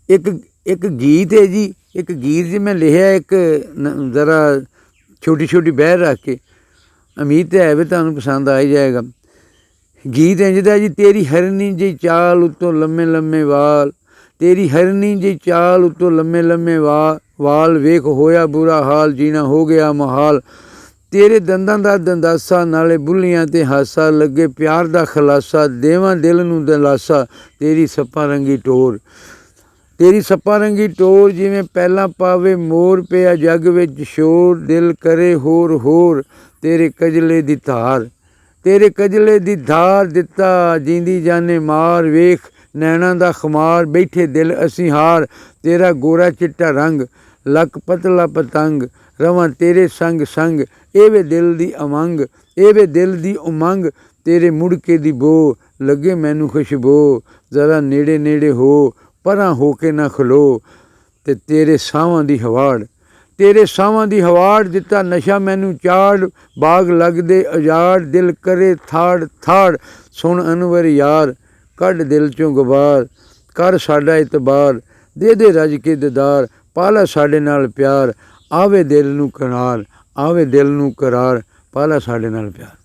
एक एक गीत है जी, एक गीत जी मैं लिखा एक ज़रा छोटी छोटी बहर रख के, उम्मीद है भी तुहानूं पसंद आ ही जाएगा। गीत इंजदा जी, तेरी हरनी जी चाल उत्तों लम्मे लम्मे वाल, तेरी हरनी जी चाल उत्तों लम्मे लम्मे वाल, वेख होया बुरा हाल जीना हो गया महाल, तेरे दंदां दा दंदासा नाले बुल्लियां ते हासा, लगे प्यार दा खलासा देवां दिल नूं दिलासा, तेरी सप्पा रंगी टोर, तेरी सप्पा रंगी टोर जिवें पहलां पावे मोर, पिया जग विच शोर दिल करे होर होर, तेरे कजले दी धार, तेरे कजले दी धार दिता जींदी जाने मार, वेख नैना दा खमार बैठे दिल असीं हार, तेरा गोरा चिट्टा रंग लक पतला पतंग, रवां तेरे संग संग ए वे दिल दी अमंग, ए वे दिल दी उमंग, तेरे मुड़के दी बो लगे मैनू खुशबो, जरा नेड़े नेड़े हो परां हो के ना खलो, ते तेरे सावां दी हवाड़, तेरे सावां दी हवाड़ दिता नशा मैनू चाड़, बाग लगदे उजाड़ दिल करे थाड़ थाड़, सुन अनवर यार कढ दिल चों गुबार, कर साडा इतबार दे रज के दीदार, पाला साडे नाल प्यार आवे दिल नूं करार, आवे दिल नूं करार, पाला साडे नाल प्यार।